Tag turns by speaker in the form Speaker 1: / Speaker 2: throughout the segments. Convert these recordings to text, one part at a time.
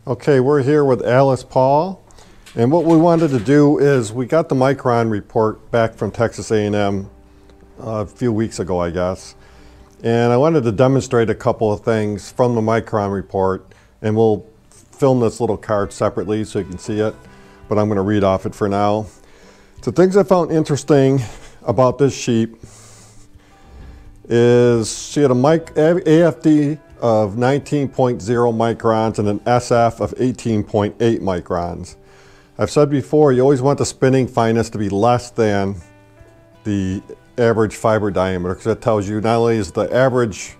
Speaker 1: Okay, we're here with Alice Paul, and what we wanted to do is we got the Micron report back from Texas A&M a few weeks ago, I guess, and I wanted to demonstrate a couple of things from the Micron report, and we'll film this little card separately so you can see it, but I'm going to read off it for now. The things I found interesting about this sheep is she had a AFD of 19.0 microns and an SF of 18.8 microns. I've said before, you always want the spinning fineness to be less than the average fiber diameter, because that tells you not only is the average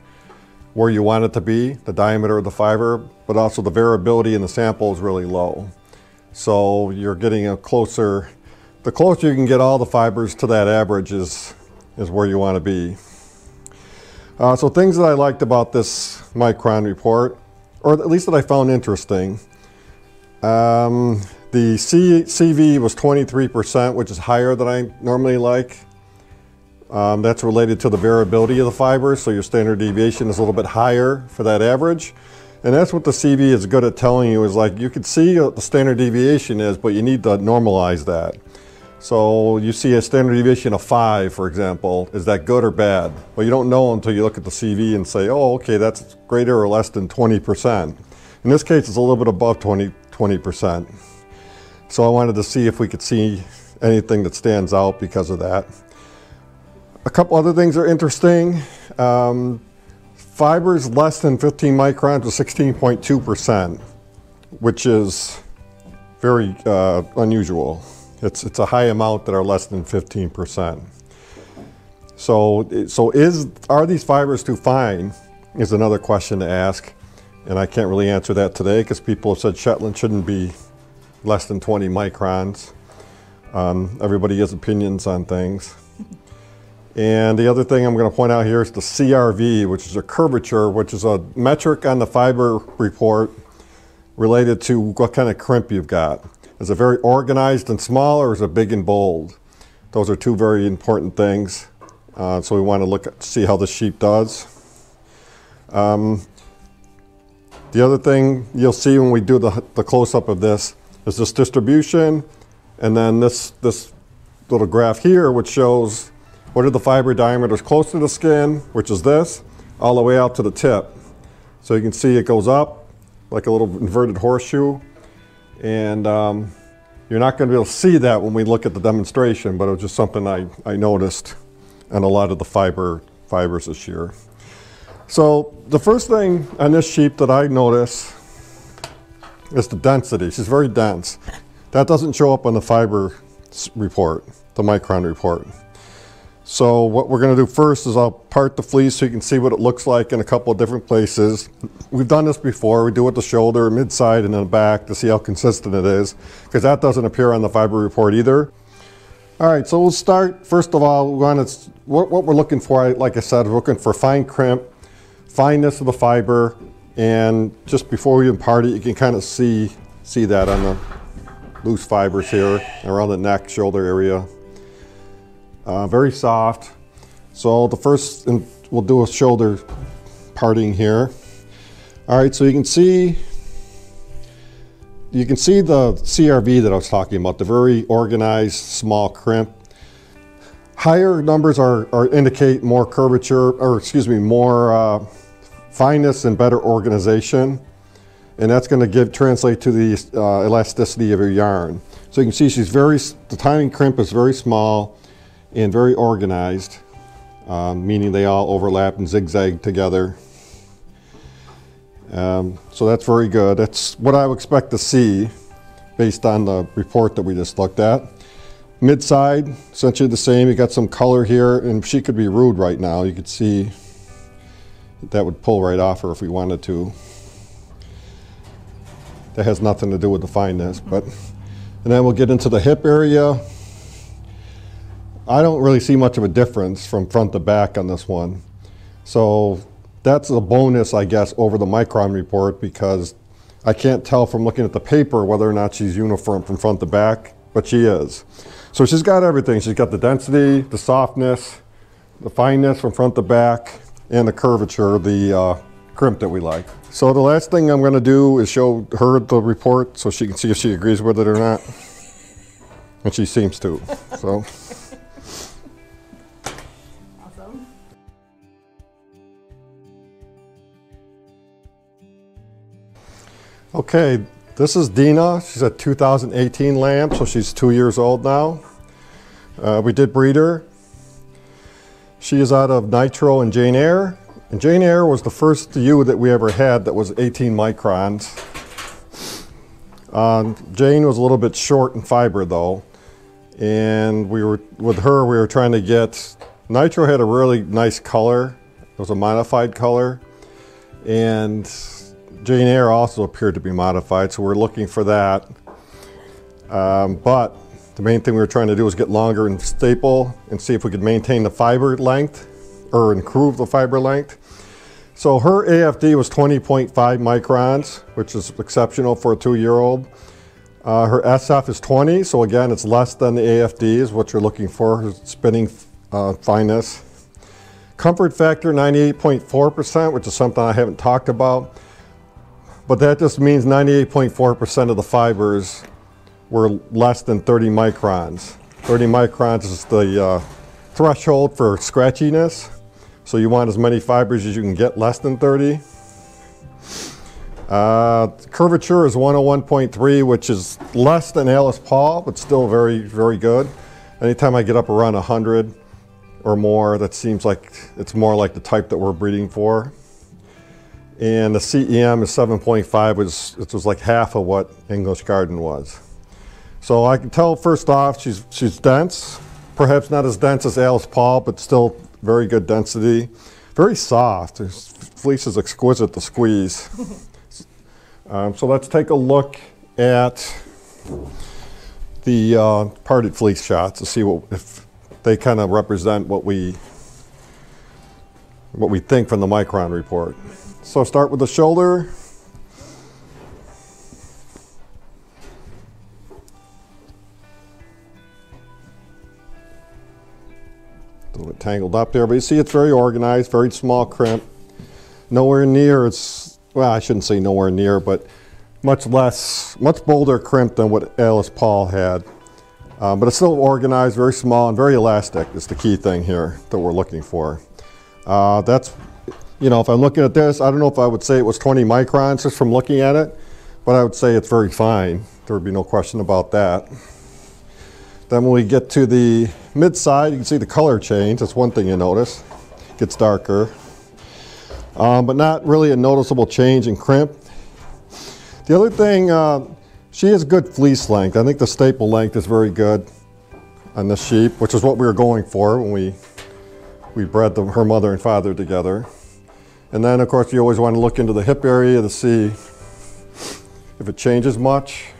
Speaker 1: where you want it to be, the diameter of the fiber, but also the variability in the sample is really low. So you're getting a closer, the closer you can get all the fibers to that average is where you want to be. So things that I liked about this Micron report, or at least that I found interesting. The CV was 23%, which is higher than I normally like. That's related to the variability of the fibers, so your standard deviation is a little bit higher for that average. And that's what the CV is good at telling you, is like you can see what the standard deviation is, but you need to normalize that. So you see a standard deviation of 5, for example. Is that good or bad? Well, you don't know until you look at the CV and say, oh, okay, that's greater or less than 20%. In this case, it's a little bit above 20%. So I wanted to see if we could see anything that stands out because of that. A couple other things are interesting. Fibers less than 15 microns was 16.2%, which is very unusual. It's a high amount that are less than 15%. So are these fibers too fine is another question to ask, and I can't really answer that today because people have said Shetland shouldn't be less than 20 microns. Everybody has opinions on things. And the other thing I'm going to point out here is the CRV, which is a curvature, which is a metric on the fiber report related to what kind of crimp you've got. Is it very organized and small, or is it big and bold? Those are two very important things. So we want to see how the sheep does. The other thing you'll see when we do the close-up of this is this distribution, and then this little graph here, which shows what are the fiber diameters close to the skin, which is this, all the way out to the tip. So you can see it goes up like a little inverted horseshoe. And you're not going to be able to see that when we look at the demonstration, but it was just something I noticed on a lot of the fibers this year. So the first thing on this sheep that I notice is the density. She's very dense. That doesn't show up on the fiber report, the Micron report. So what we're going to do first is I'll part the fleece so you can see what it looks like in a couple of different places. We've done this before. We do it at the shoulder, mid-side, and then the back to see how consistent it is, because that doesn't appear on the fiber report either. All right, so we'll start. First of all, what we're looking for, like I said, we're looking for fine crimp, fineness of the fiber, and just before we even part it, you can kind of see that on the loose fibers here around the neck, shoulder area. Very soft. So the first, and we'll do a shoulder parting here. All right, so you can see you can see the CRV that I was talking about, the very organized small crimp. Higher numbers indicate more curvature, or excuse me, more fineness and better organization. And that's going to translate to the elasticity of your yarn. So you can see the timing crimp is very small and very organized, meaning they all overlap and zigzag together. So that's very good. That's what I would expect to see based on the report that we just looked at. Mid side, essentially the same. You got some color here, and she could be rude right now. You could see that would pull right off her if we wanted to. That has nothing to do with the fineness, and then we'll get into the hip area. I don't really see much of a difference from front to back on this one. So that's a bonus, I guess, over the Micron report, because I can't tell from looking at the paper whether or not she's uniform from front to back, but she is. So she's got everything. She's got the density, the softness, the fineness from front to back, and the curvature, the crimp that we like. So the last thing I'm going to do is show her the report so she can see if she agrees with it or not. And she seems to. So.
Speaker 2: Awesome.
Speaker 1: Okay, this is Dina. She's a 2018 lamb, so she's 2 years old now. We did breed her. She is out of Nitro and Jane Eyre. And Jane Eyre was the first ewe that we ever had that was 18 microns. Jane was a little bit short in fiber though. And with her, we were trying to get, Nitro had a really nice color. It was a modified color. And Jane Eyre also appeared to be modified, so we're looking for that. But the main thing we were trying to do was get longer and staple and see if we could maintain the fiber length or improve the fiber length. So her AFD was 20.5 microns, which is exceptional for a 2-year-old. Her SF is 20, so again, it's less than the AFDs, what you're looking for, spinning fineness. Comfort factor, 98.4%, which is something I haven't talked about. But that just means 98.4% of the fibers were less than 30 microns. 30 microns is the threshold for scratchiness. So you want as many fibers as you can get less than 30. Curvature is 101.3, which is less than Alice Paul, but still very, very good. Anytime I get up around 100 or more, that seems like it's more like the type that we're breeding for. And the CEM is 7.5, which was like half of what English Garden was. So I can tell first off, she's dense. Perhaps not as dense as Alice Paul, but still very good density. Very soft. This fleece is exquisite to squeeze. So let's take a look at the parted fleece shots to see if they kind of represent what we think from the Micron report. So start with the shoulder. A little bit tangled up there, but you see it's very organized, very small crimp. Nowhere near, well, I shouldn't say nowhere near, but much bolder crimp than what Alice Paul had. But it's still organized, very small, and very elastic is the key thing here that we're looking for. That's, you know, if I'm looking at this, I don't know if I would say it was 20 microns just from looking at it, but I would say it's very fine. There would be no question about that. Then when we get to the mid side, you can see the color change. That's one thing you notice. It gets darker. But not really a noticeable change in crimp. The other thing, she has good fleece length. I think the staple length is very good on this sheep, which is what we were going for when we bred her mother and father together. And then, of course, you always want to look into the hip area to see if it changes much.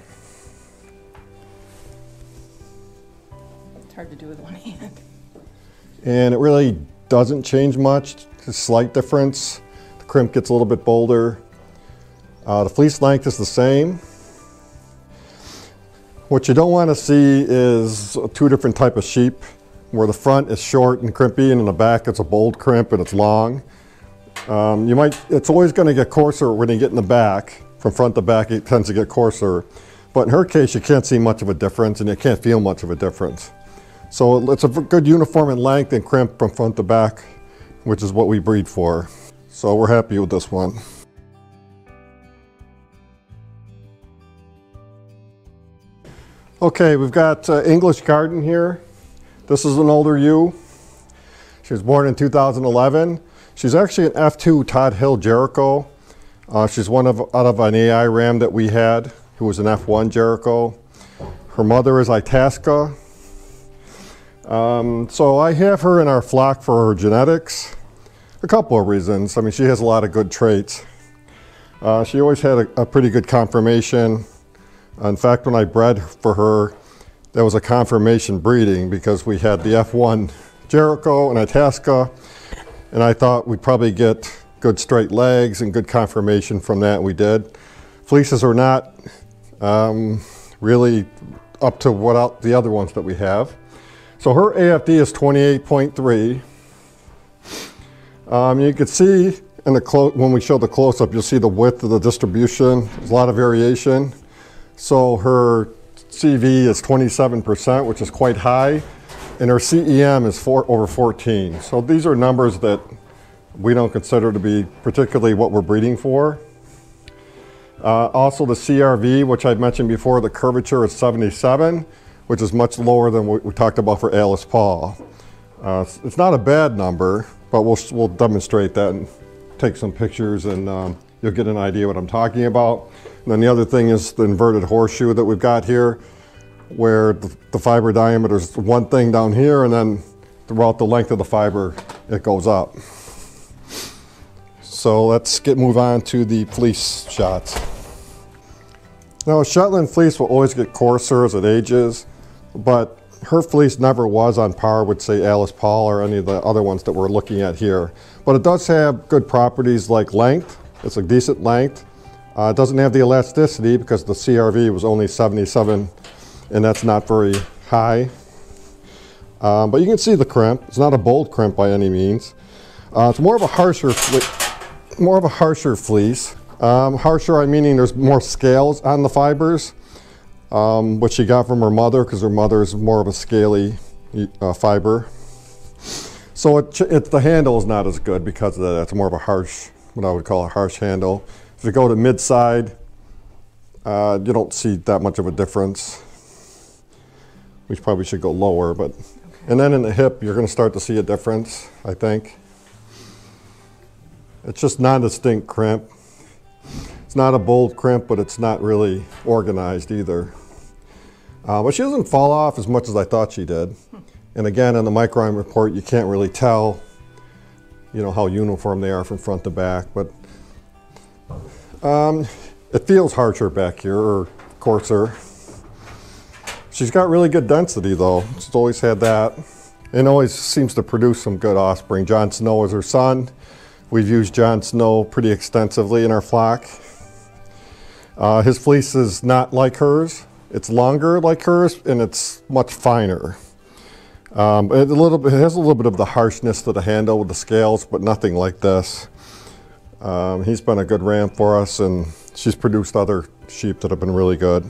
Speaker 2: It's hard to do with one hand.
Speaker 1: And it really doesn't change much. It's a slight difference. The crimp gets a little bit bolder. The fleece length is the same. What you don't want to see is two different types of sheep, where the front is short and crimpy, and in the back it's a bold crimp and it's long. It's always going to get coarser when you get in the back, from front to back, it tends to get coarser. But in her case, you can't see much of a difference, and you can't feel much of a difference. So it's a good uniform in length and crimp from front to back, which is what we breed for. So we're happy with this one. Okay, we've got English Garden here. This is an older ewe. She was born in 2011. She's actually an F2 Todd Hill Jericho. She's out of an AI ram that we had, who was an F1 Jericho. Her mother is Itasca. So I have her in our flock for her genetics. A couple of reasons. I mean, she has a lot of good traits. She always had a pretty good conformation. In fact, when I bred for her, there was a confirmation breeding because we had the F1 Jericho and Itasca, and I thought we'd probably get good straight legs and good confirmation from that, and we did. Fleeces are not really up to what the other ones that we have. So her AFD is 28.3. You can see in when we show the close-up, you'll see the width of the distribution. There's a lot of variation. So her CV is 27%, which is quite high, and her CEM is over 14. So these are numbers that we don't consider to be particularly what we're breeding for. Also the CRV, which I mentioned before, the curvature is 77, which is much lower than what we talked about for Alice Paul. It's not a bad number, but we'll demonstrate that and take some pictures, and you'll get an idea what I'm talking about. And then the other thing is the inverted horseshoe that we've got here, where the fiber diameter is one thing down here, and then throughout the length of the fiber, it goes up. So let's move on to the fleece shots. Now, a Shetland fleece will always get coarser as it ages, but her fleece never was on par with, say, Alice Paul or any of the other ones that we're looking at here. But it does have good properties like length. It's a decent length. It doesn't have the elasticity because the CRV was only 77, and that's not very high. But you can see the crimp. It's not a bold crimp by any means. It's more of a harsher fleece. Harsher, I meaning there's more scales on the fibers, which she got from her mother, because her mother is more of a scaly fiber. So the handle is not as good because of that. It's more of a harsh, what I would call a harsh handle. If you go to mid-side, you don't see that much of a difference. We probably should go lower, but okay. And then in the hip, you're going to start to see a difference, I think. It's just non-distinct crimp. It's not a bold crimp, but it's not really organized either. But she doesn't fall off as much as I thought she did. And again, in the Micron report, you can't really tell, you know, how uniform they are from front to back. But it feels harsher back here, or coarser. She's got really good density, though. She's always had that, and always seems to produce some good offspring. John Snow is her son. We've used John Snow pretty extensively in our flock. His fleece is not like hers. It's longer like hers, and it's much finer. It has a little bit of the harshness to the handle with the scales, but nothing like this. He's been a good ram for us, and she's produced other sheep that have been really good.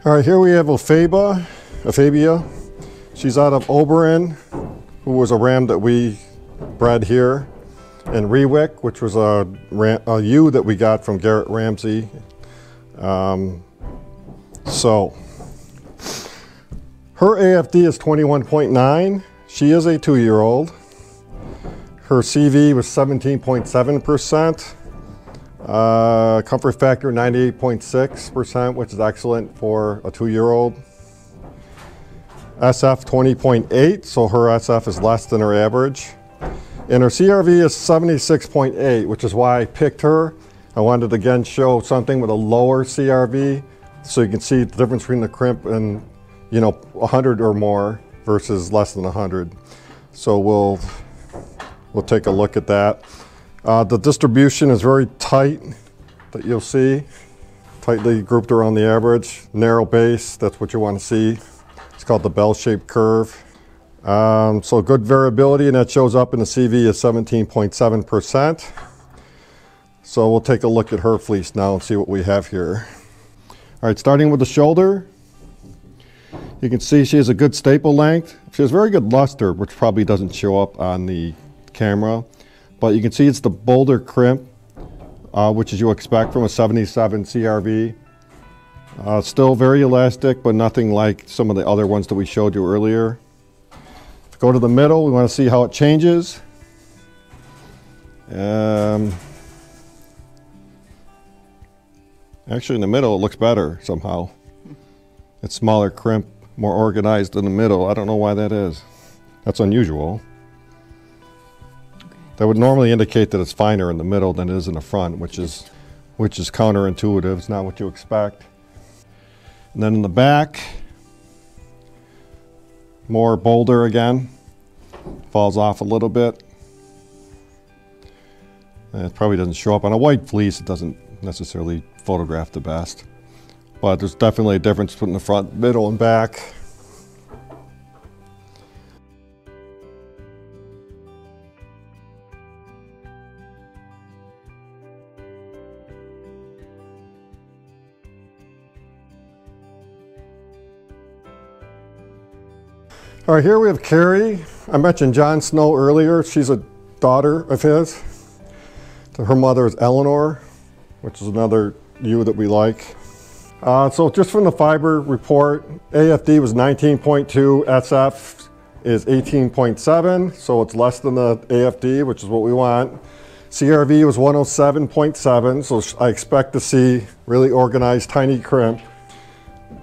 Speaker 1: All right, here we have Ophabia. She's out of Oberon, who was a ram that we bred here, and Rewick, which was a ewe that we got from Garrett Ramsey. So her AFD is 21.9. She is a 2-year-old. Her CV was 17.7%. Comfort factor 98.6%, which is excellent for a 2-year-old. SF 20.8, so her SF is less than her average. And her CRV is 76.8, which is why I picked her. I wanted to again show something with a lower CRV, so you can see the difference between the crimp and, you know, 100 or more versus less than 100. So we'll take a look at that. The distribution is very tight, that you'll see. Tightly grouped around the average. Narrow base, that's what you want to see. It's called the bell-shaped curve. So good variability, and that shows up in the CV as 17.7%. So we'll take a look at her fleece now and see what we have here. All right, starting with the shoulder, you can see she has a good staple length. She has very good luster, which probably doesn't show up on the camera, but you can see it's the boulder crimp, which is you expect from a 77 CRV. Still very elastic, but nothing like some of the other ones that we showed you earlier. Go to the middle, we want to see how it changes. Actually, in the middle, it looks better somehow. It's smaller crimp, more organized in the middle. I don't know why that is. That's unusual. That would normally indicate that it's finer in the middle than it is in the front, which is counterintuitive. It's not what you expect. And then in the back, more boulder again. Falls off a little bit. And it probably doesn't show up on a white fleece. It doesn't necessarily photograph the best. But there's definitely a difference between the front, middle, and back. All right, here we have Carrie. I mentioned John Snow earlier. She's a daughter of his. Her mother is Eleanor, which is another ewe that we like. So just from the fiber report, AFD was 19.2, SF is 18.7, so it's less than the AFD, which is what we want. CRV was 107.7, so I expect to see really organized tiny crimp.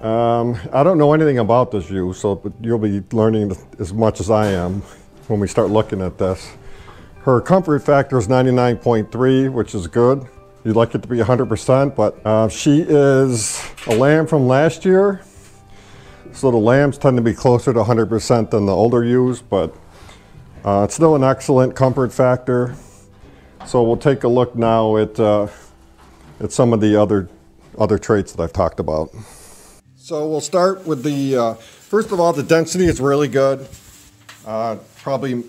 Speaker 1: I don't know anything about this ewe, so you'll be learning as much as I am when we start looking at this. Her comfort factor is 99.3, which is good. You'd like it to be 100%, but she is a lamb from last year. So the lambs tend to be closer to 100% than the older ewes, but it's still an excellent comfort factor. So we'll take a look now at some of the other traits that I've talked about. So we'll start with the, first of all, the density is really good. Probably, at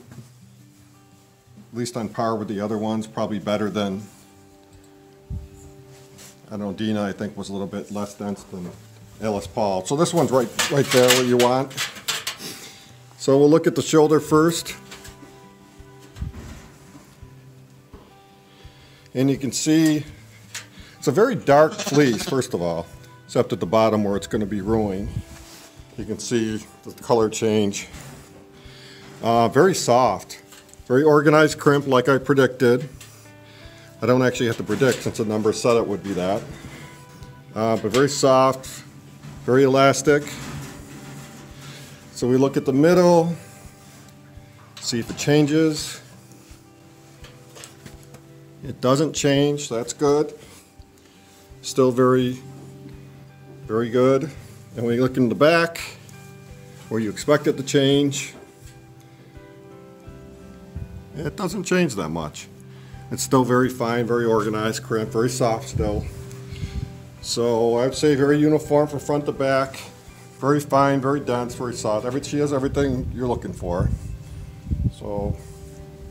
Speaker 1: least on par with the other ones, probably better than, I don't know, Dina I think was a little bit less dense than Alice Paul. So this one's right there where you want. So we'll look at the shoulder first. And you can see it's a very dark fleece, first of all, except at the bottom where it's going to be ruined. You can see the color change. Very soft, very organized crimp like I predicted. I don't actually have to predict since the number said it would be that. But very soft, very elastic. So we look at the middle, see if it changes. It doesn't change, that's good. Still very good. And when you look in the back, where you expect it to change, it doesn't change that much. It's still very fine, very organized crimp, very soft still. So I'd say very uniform from front to back, very fine, very dense, very soft. She has everything you're looking for. So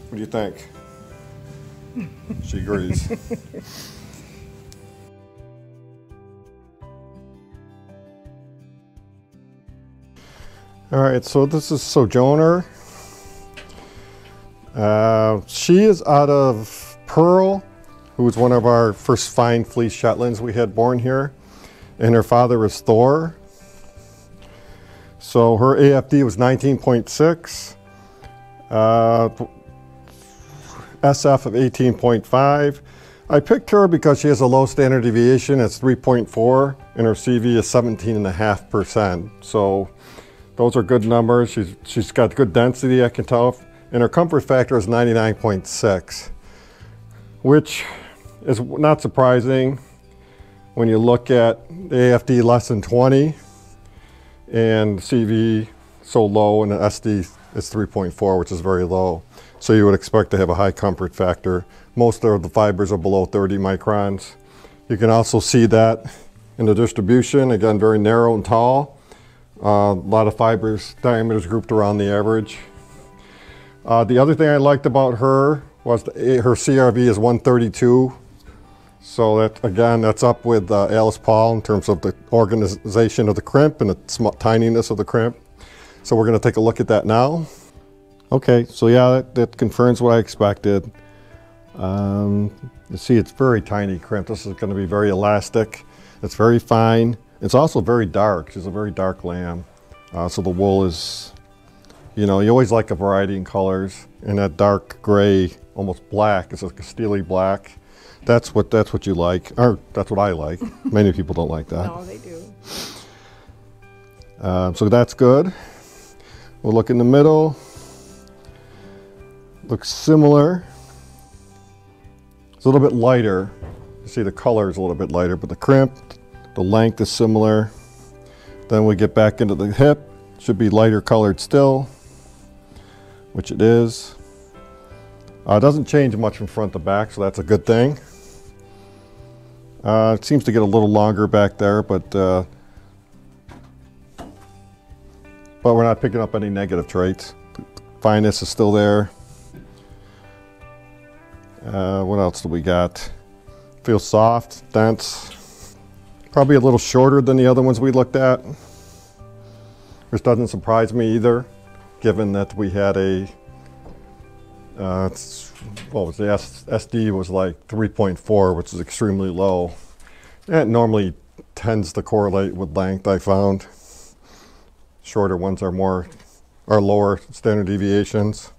Speaker 1: what do you think? She agrees. All right, so this is Sojourner. She is out of Pearl, who was one of our first fine fleece Shetlands we had born here, and her father is Thor. So her AFD was 19.6, SF of 18.5. I picked her because she has a low standard deviation, it's 3.4, and her CV is 17.5%. So those are good numbers. She's got good density, I can tell, and her comfort factor is 99.6, which is not surprising when you look at the AFD less than 20 and CV so low, and the SD is 3.4, which is very low. So you would expect to have a high comfort factor. Most of the fibers are below 30 microns. You can also see that in the distribution, again, very narrow and tall. A lot of fibers, diameters grouped around the average. The other thing I liked about her was her CRV is 132. So that, again, that's up with Alice Paul in terms of the organization of the crimp and the tininess of the crimp. So we're going to take a look at that now. Okay, so yeah, that confirms what I expected. You see, it's very tiny crimp. This is going to be very elastic. It's very fine. It's also very dark. She's a very dark lamb. So the wool is, you know, you always like a variety in colors. And that dark gray, almost black, it's like a steely black. That's what you like, or that's what I like. Many people don't like that.
Speaker 2: No, they do.
Speaker 1: So that's good. We'll look in the middle. Looks similar. It's a little bit lighter. You see the color is a little bit lighter, but the crimp, the length is similar. Then we get back into the hip. Should be lighter colored still, which it is. It doesn't change much from front to back, so that's a good thing. It seems to get a little longer back there, but we're not picking up any negative traits. The fineness is still there. What else do we got? Feels soft, dense. Probably a little shorter than the other ones we looked at. Which doesn't surprise me either, given that we had a what was the SD was like 3.4, which is extremely low. It normally tends to correlate with length, I found. Shorter ones are lower standard deviations.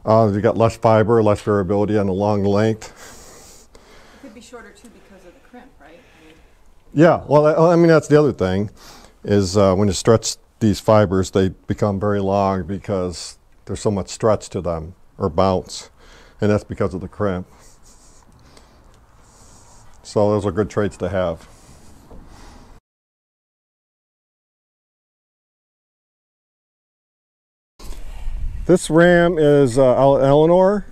Speaker 1: You got less fiber, less variability on the long length.
Speaker 2: It could be shorter too because of the crimp, right?
Speaker 1: Yeah, well, I mean, that's the other thing, is when you stretch these fibers, they become very long because there's so much stretch to them, or bounce, and that's because of the crimp. So those are good traits to have. This ram is Eleanor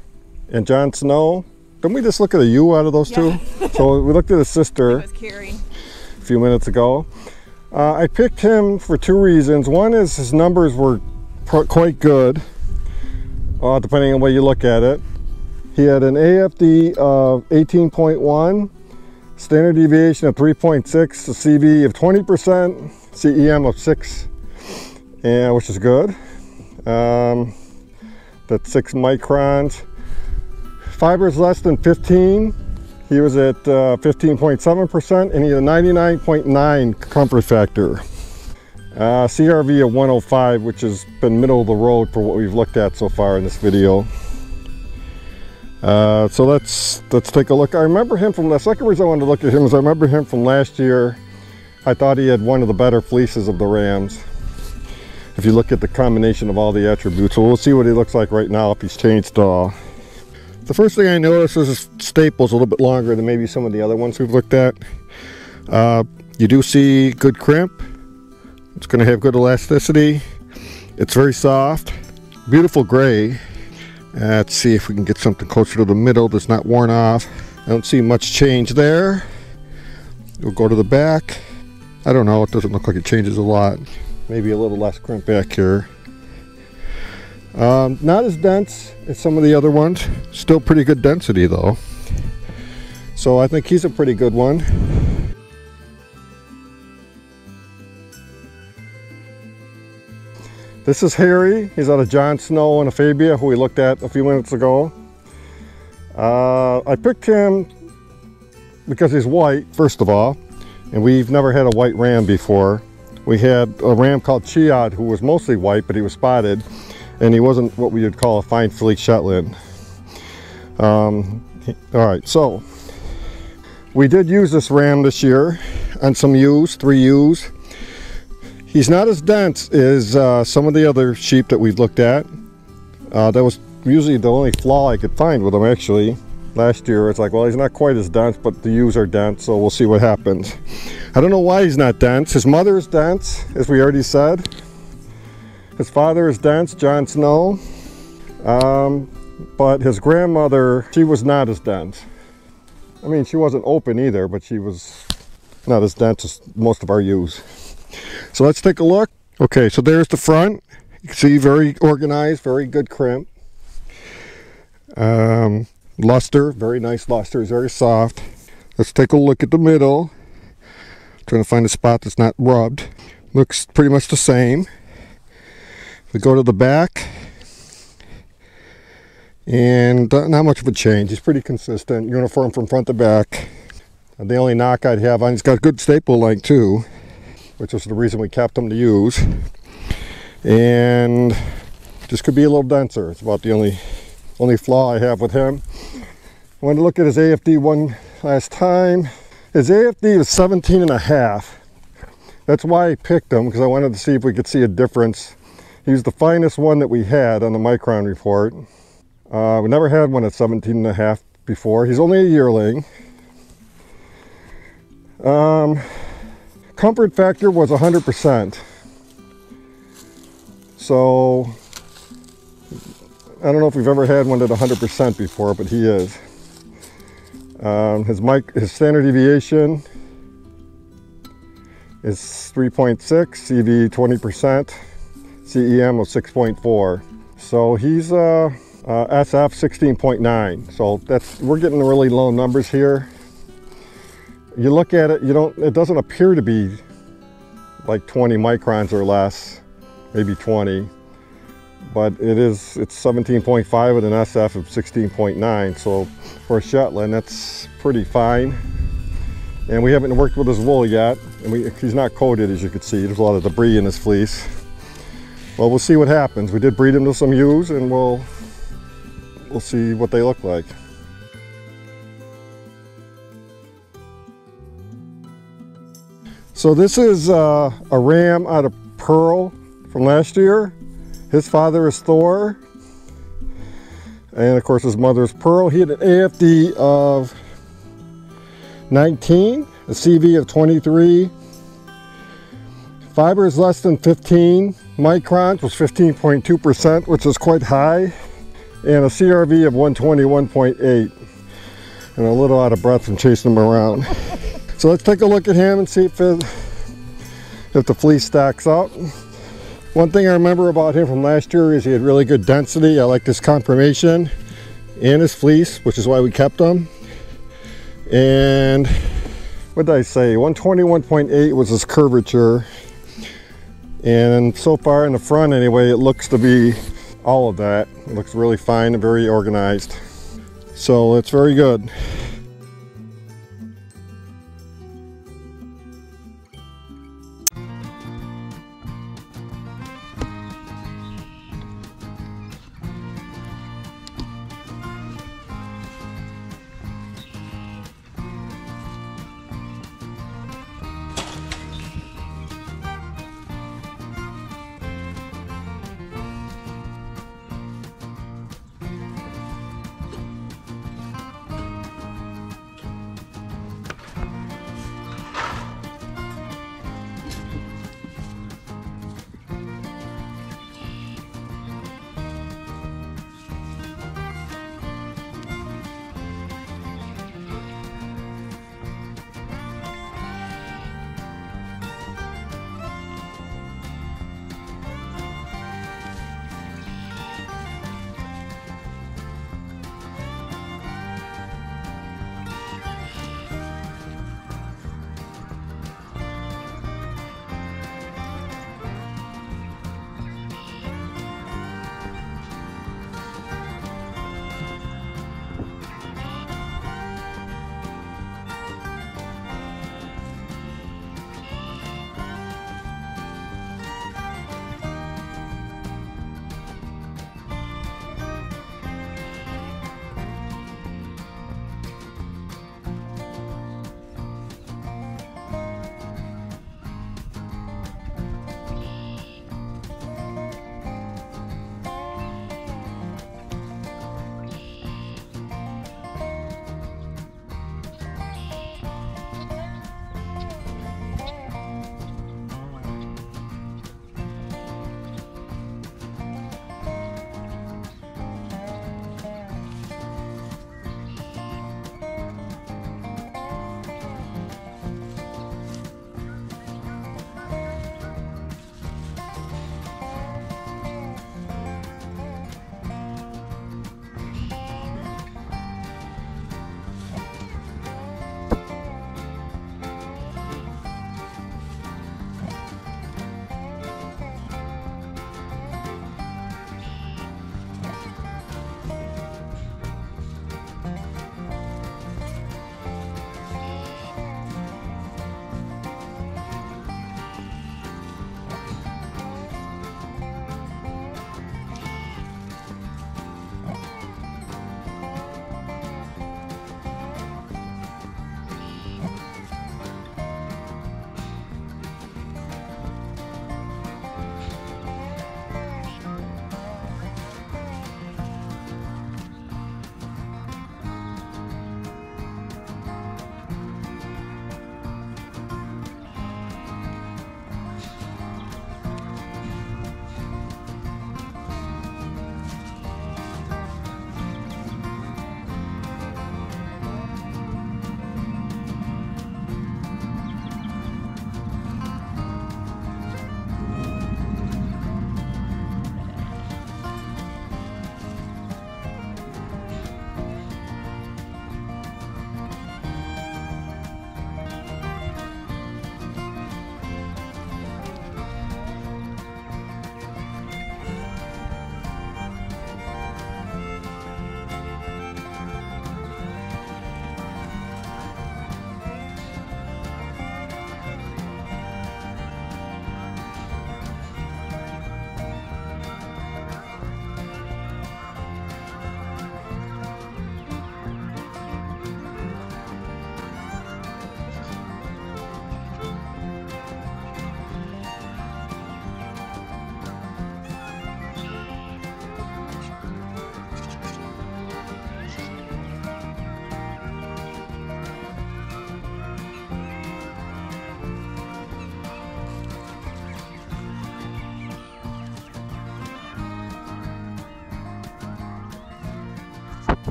Speaker 1: and Jon Snow. Didn't we just look at a ewe out of those two? So we looked at his sister
Speaker 2: It was Carrie.
Speaker 1: a few minutes ago. I picked him for two reasons. One is his numbers were quite good, depending on the way you look at it. He had an AFD of 18.1, standard deviation of 3.6, a CV of 20%, CEM of 6, which is good. That's 6 microns. Fibers less than 15. He was at 15.7%, and he had a 99.9 comfort factor. CRV of 105, which has been middle of the road for what we've looked at so far in this video. So let's take a look. I remember him from the second reason I wanted to look at him is I remember him from last year. I thought he had one of the better fleeces of the rams, if you look at the combination of all the attributes. So we'll see what he looks like right now if he's changed. The first thing I noticed is his staple's a little bit longer than maybe some of the other ones we've looked at. You do see good crimp. It's going to have good elasticity. It's very soft, beautiful gray. Let's see if we can get something closer to the middle that's not worn off. I don't see much change there. We'll go to the back. I don't know, it doesn't look like it changes a lot. Maybe a little less crimp back here. Not as dense as some of the other ones. Still pretty good density though. So I think he's a pretty good one. This is Harry. He's out of Jon Snow and Fabia, who we looked at a few minutes ago. I picked him because he's white, first of all, and we've never had a white ram before. We had a ram called Chiad who was mostly white, but he was spotted, and he wasn't what we would call a fine fleece Shetland. All right, so we did use this ram this year on some ewes, 3 ewes. He's not as dense as some of the other sheep that we've looked at. That was usually the only flaw I could find with him, actually. Last year, it's like, well, he's not quite as dense, but the ewes are dense, so we'll see what happens. I don't know why he's not dense. His mother is dense, as we already said. His father is dense, Jon Snow. But his grandmother, she was not as dense. I mean, she wasn't open either, but she was not as dense as most of our ewes. So let's take a look Okay, so there's the front. You can see very organized, very good crimp. Luster, very nice luster, it's very soft. Let's take a look at the middle. Trying to find a spot that's not rubbed. Looks pretty much the same. We go to the back, and not much of a change. It's pretty consistent, uniform from front to back. And the only knock I'd have on, he's got good staple length too, which is the reason we kept them to use. And just could be a little denser. It's about the only flaw I have with him. I wanted to look at his AFD one last time. His AFD was 17.5. That's why I picked him, because I wanted to see if we could see a difference. He was the finest one that we had on the Micron report. We never had one at 17.5 before. He's only a yearling. Comfort factor was 100%. So I don't know if we've ever had one at 100% before, but he is. His standard deviation is 3.6, CV 20%, CEM of 6.4. So he's SF 16.9. So we're getting really low numbers here. You look at it, it doesn't appear to be like 20 microns or less, maybe 20. But it's 17.5 with an SF of 16.9. So for a Shetland, that's pretty fine. And we haven't worked with his wool yet. And he's not coated, as you can see. There's a lot of debris in his fleece. Well, we'll see what happens. We did breed him to some ewes, and we'll see what they look like. So this is a ram out of Pearl from last year. His father is Thor, and of course his mother is Pearl. He had an AFD of 19, a CV of 23. Fiber is less than 15 microns, was 15.2%, which is quite high, and a CRV of 121.8. And a little out of breath from chasing him around. So let's take a look at him and see if the fleece stacks up. One thing I remember about him from last year is he had really good density. I liked his conformation and his fleece, which is why we kept him. And what did I say? 121.8 was his curvature. And so far in the front anyway, it looks to be all of that. It looks really fine and very organized. So it's very good.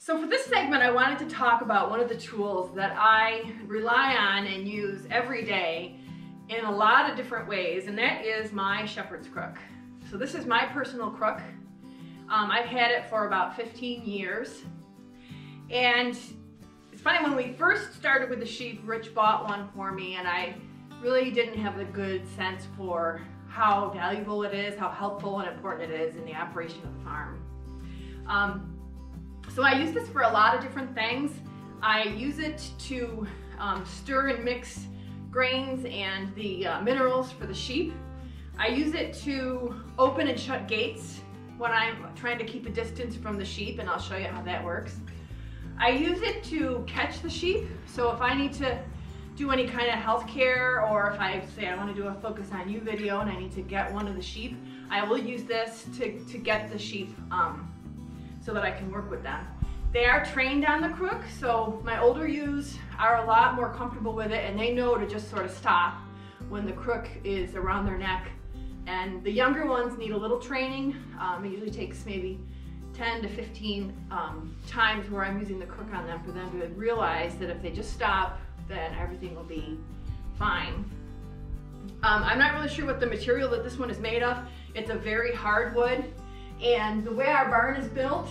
Speaker 2: So for this segment, I wanted to talk about one of the tools that I rely on and use every day in a lot of different ways, and that is my shepherd's crook. So this is my personal crook. I've had it for about 15 years. And it's funny, when we first started with the sheep, Rich bought one for me, and I really didn't have the good sense for how valuable it is, how helpful and important it is in the operation of the farm. So I use this for a lot of different things. I use it to stir and mix grains and the minerals for the sheep. I use it to open and shut gates when I'm trying to keep a distance from the sheep, and I'll show you how that works. I use it to catch the sheep. So if I need to do any kind of health care, or if I say I want to do a focus on you video and I need to get one of the sheep, I will use this to get the sheep so that I can work with them. They are trained on the crook, so my older ewes are a lot more comfortable with it, and they know to just sort of stop when the crook is around their neck. And the younger ones need a little training. It usually takes maybe 10 to 15 times where I'm using the crook on them for them to realize that if they just stop, then everything will be fine. I'm not really sure what the material that this one is made of. It's a very hard wood, and the way our barn is built,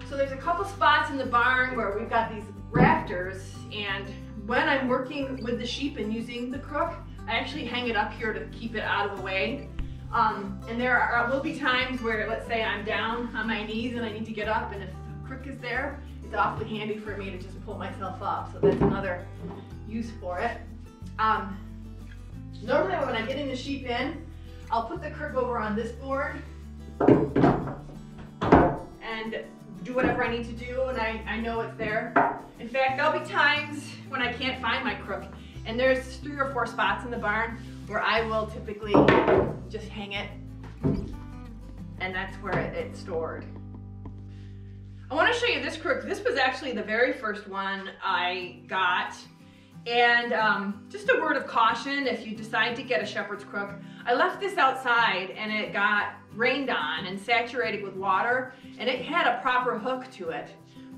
Speaker 2: so there's a couple spots in the barn where we've got these rafters, and when I'm working with the sheep and using the crook, I actually hang it up here to keep it out of the way. And there will be times where, let's say I'm down on my knees and I need to get up, and if the crook is there, it's awfully handy for me to just pull myself up. So that's another use for it. Normally when I'm getting the sheep in, I'll put the crook over on this board and do whatever I need to do, and I know it's there. In fact, there'll be times when I can't find my crook, and there's 3 or 4 spots in the barn where I will typically just hang it, and that's where it's stored. I want to show you this crook. This was actually the very first one I got, and just a word of caution if you decide to get a shepherd's crook. I left this outside and it got rained on and saturated with water, and it had a proper hook to it,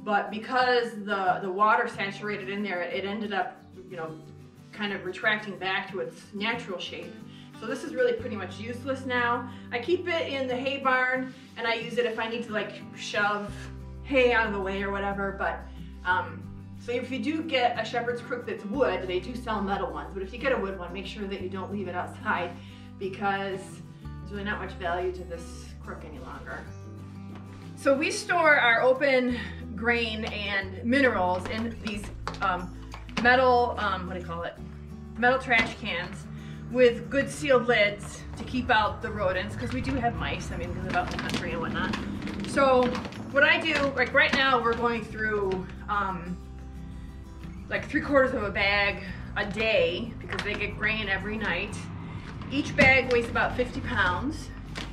Speaker 2: but because the water saturated in there, it ended up, you know, kind of retracting back to its natural shape. So this is really pretty much useless now. I keep it in the hay barn, and I use it if I need to like shove hay out of the way or whatever. But so if you do get a shepherd's crook that's wood, they do sell metal ones, but if you get a wood one, make sure that you don't leave it outside, because there's really not much value to this crook any longer. So we store our open grain and minerals in these metal, what do you call it? Metal trash cans with good sealed lids to keep out the rodents, because we do have mice, I mean, we live out in the country and whatnot. So what I do, like right now we're going through like 3/4 of a bag a day, because they get grain every night. Each bag weighs about 50 pounds,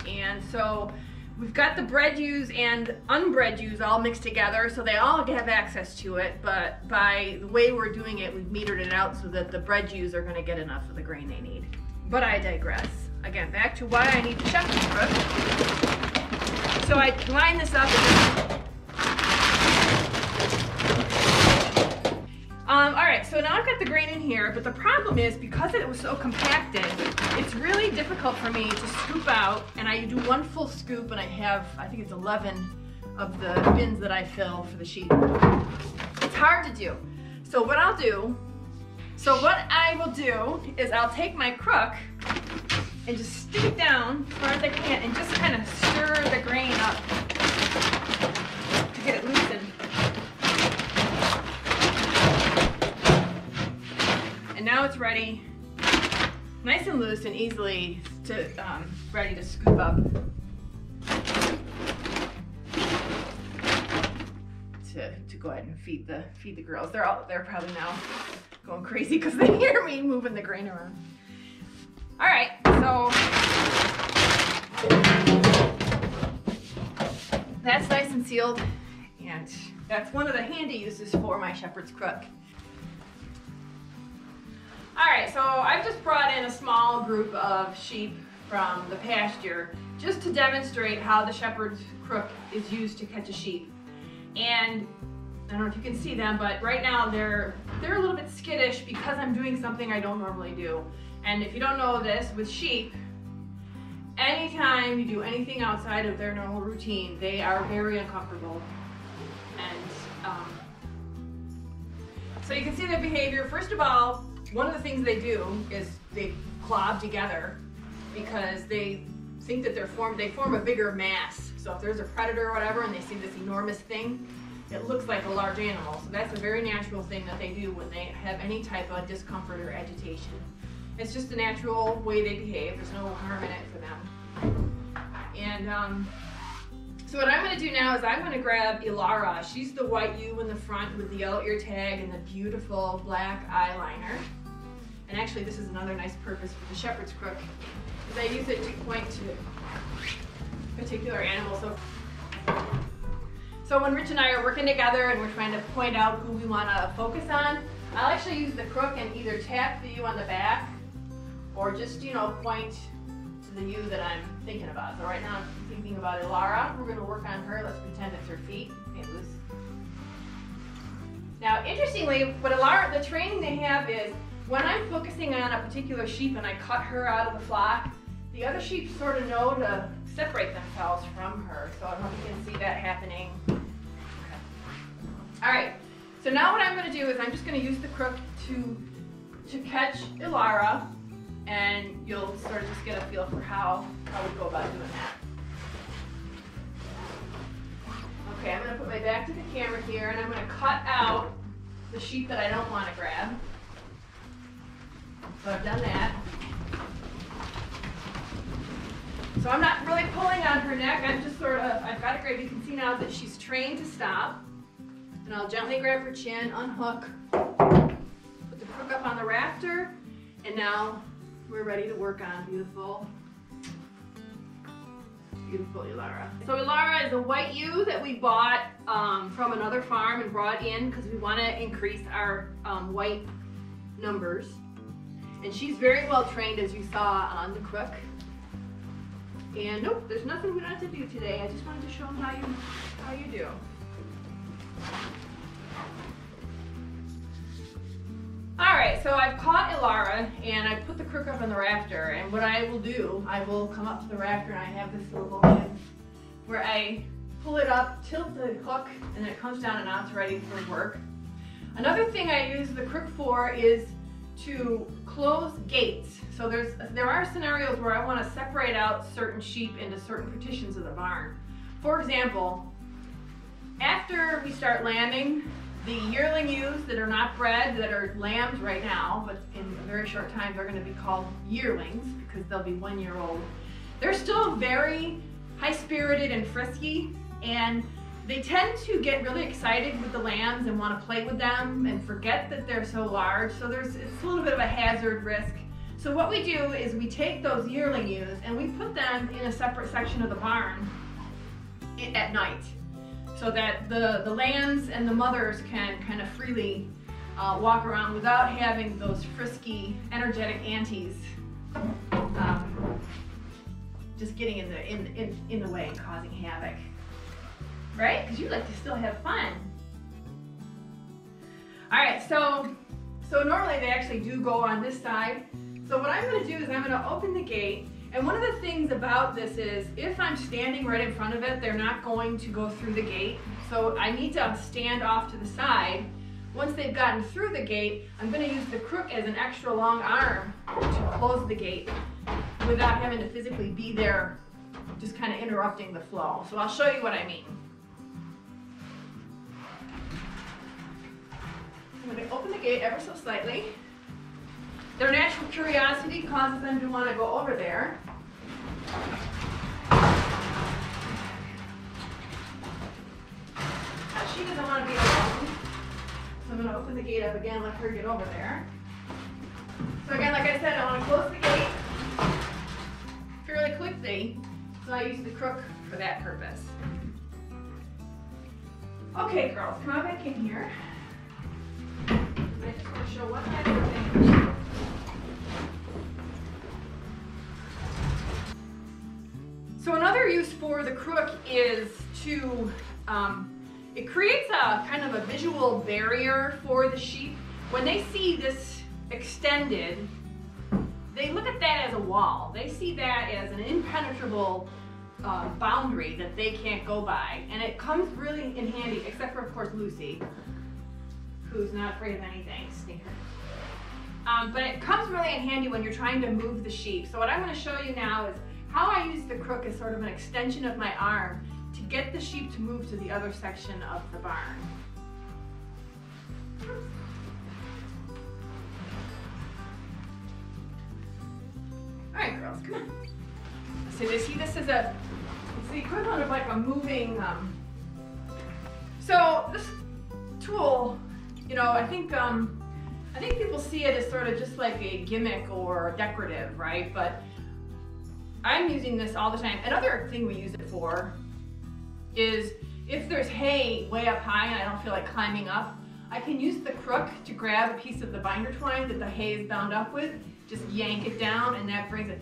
Speaker 2: and so we've got the bred ewes and unbred ewes all mixed together, so they all have access to it, but by the way we're doing it, we've metered it out so that the bred ewes are going to get enough of the grain they need. But I digress. Again, back to why I need the shepherd's crook. So I line this up. Alright, so now I've got the grain in here, but the problem is, because it was so compacted, it's really difficult for me to scoop out, and I do one full scoop, and I have, I think it's 11 of the bins that I fill for the sheep. It's hard to do. So what I will do is I'll take my crook and just stick it down as far as I can and just kind of stir the grain up to get it loosened. And now it's ready, nice and loose and easily ready to scoop up to go ahead and feed the girls. They're probably now going crazy because they hear me moving the grain around. All right, so that's nice and sealed, and that's one of the handy uses for my shepherd's crook. All right, so I've just brought in a small group of sheep from the pasture just to demonstrate how the shepherd's crook is used to catch a sheep. And I don't know if you can see them, but right now they're a little bit skittish because I'm doing something I don't normally do. And if you don't know this, with sheep, anytime you do anything outside of their normal routine, they are very uncomfortable. And so you can see their behavior. First of all, one of the things they do is they clob together because they think that they form a bigger mass. So if there's a predator or whatever and they see this enormous thing, it looks like a large animal. So that's a very natural thing that they do when they have any type of discomfort or agitation. It's just a natural way they behave. There's no harm in it for them. And so what I'm going to do now is I'm going to grab Ilara. She's the white ewe in the front with the yellow ear tag and the beautiful black eyeliner. And actually this is another nice purpose for the shepherd's crook, is I use it to point to particular animals. So when Rich and I are working together and we're trying to point out who we want to focus on, I'll actually use the crook and either tap the ewe on the back or just, you know, point to the ewe that I'm thinking about. So right now I'm thinking about Ilara. We're going to work on her. Let's pretend it's her feet. Okay, loose. Now, interestingly, what Ilara, the training they have is when I'm focusing on a particular sheep and I cut her out of the flock, the other sheep sort of know to separate themselves from her. So I don't know if you can see that happening. Okay. All right, so now what I'm going to do is I'm just going to use the crook to catch Ilara, and you'll sort of just get a feel for how we go about doing that. Okay, I'm going to put my back to the camera here, and I'm going to cut out the sheep that I don't want to grab. So I've done that. So I'm not really pulling on her neck, I'm just sort of, I've got it grab. You can see now that she's trained to stop. And I'll gently grab her chin, unhook, put the crook up on the rafter, and now we're ready to work on beautiful Ilara. So Ilara is a white ewe that we bought from another farm and brought in because we want to increase our white numbers. And she's very well trained, as you saw on the crook. And nope, there's nothing we don't have to do today. I just wanted to show them how you do. All right, so I've caught Ilara and I put the crook up on the rafter. And what I will do, I will come up to the rafter and I have this little motion where I pull it up, tilt the hook, and then it comes down and now it's ready for work. Another thing I use the crook for is to close gates. So there are scenarios where I want to separate out certain sheep into certain partitions of the barn. For example, after we start lambing, the yearling ewes that are not bred, that are lambs right now, but in a very short time they're going to be called yearlings because they'll be 1 year old. They're still very high-spirited and frisky, and they tend to get really excited with the lambs and want to play with them and forget that they're so large. So it's a little bit of a hazard risk. So what we do is we take those yearling ewes and we put them in a separate section of the barn at night, so that the lambs and the mothers can kind of freely walk around without having those frisky, energetic aunties just getting in the way and causing havoc. Right? Because you like to still have fun. All right, so normally they actually do go on this side. So what I'm going to do is I'm going to open the gate. And one of the things about this is if I'm standing right in front of it, they're not going to go through the gate. So I need to stand off to the side. Once they've gotten through the gate, I'm going to use the crook as an extra long arm to close the gate without having to physically be there, just kind of interrupting the flow. So I'll show you what I mean. I'm going to open the gate ever so slightly. Their natural curiosity causes them to want to go over there. Now she doesn't want to be alone, so I'm going to open the gate up again, let her get over there. So again, like I said, I want to close the gate fairly quickly, so I use the crook for that purpose. Okay, girls, come on back in here. I just want to show one last thing. So another use for the crook is to, it creates a kind of a visual barrier for the sheep. When they see this extended, they look at that as a wall. They see that as an impenetrable boundary that they can't go by. And it comes really in handy, except for, of course, Lucy, who's not afraid of anything, stinker. But it comes really in handy when you're trying to move the sheep. So what I'm going to show you now is how I use the crook as sort of an extension of my arm to get the sheep to move to the other section of the barn. All right, girls, come on. So they see this as it's the equivalent of like a moving, so this tool, you know, I think people see it as sort of just like a gimmick or decorative, right? But I'm using this all the time. Another thing we use it for is if there's hay way up high and I don't feel like climbing up, I can use the crook to grab a piece of the binder twine that the hay is bound up with, just yank it down, and that brings it.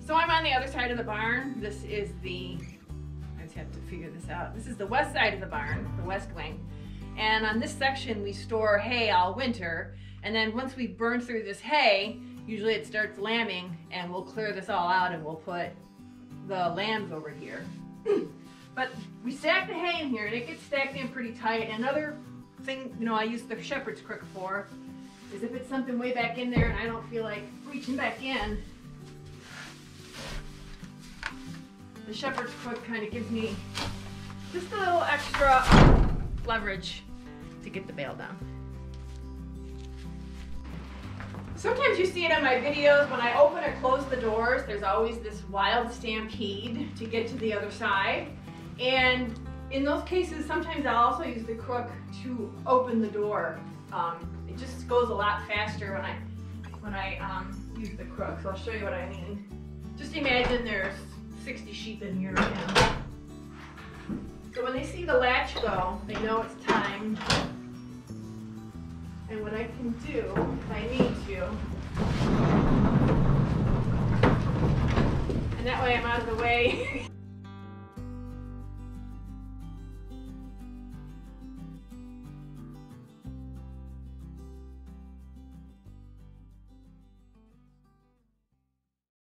Speaker 2: So I'm on the other side of the barn. This is I just have to figure this out. This is the west side of the barn, the west wing. And on this section, we store hay all winter. And then once we burn through this hay, usually it starts lambing, and we'll clear this all out and we'll put the lambs over here. But we stack the hay in here, and it gets stacked in pretty tight. Another thing, you know, I use the shepherd's crook for is if it's something way back in there and I don't feel like reaching back in, the shepherd's crook kind of gives me just a little extra leverage to get the bale down. Sometimes you see it in my videos, when I open or close the doors, there's always this wild stampede to get to the other side. And in those cases, sometimes I'll also use the crook to open the door. It just goes a lot faster when I use the crook. So I'll show you what I mean. Just imagine there's 60 sheep in here right now. So when they see the latch go, they know it's time. And what I can do, if I need to, and that way I'm out of the way.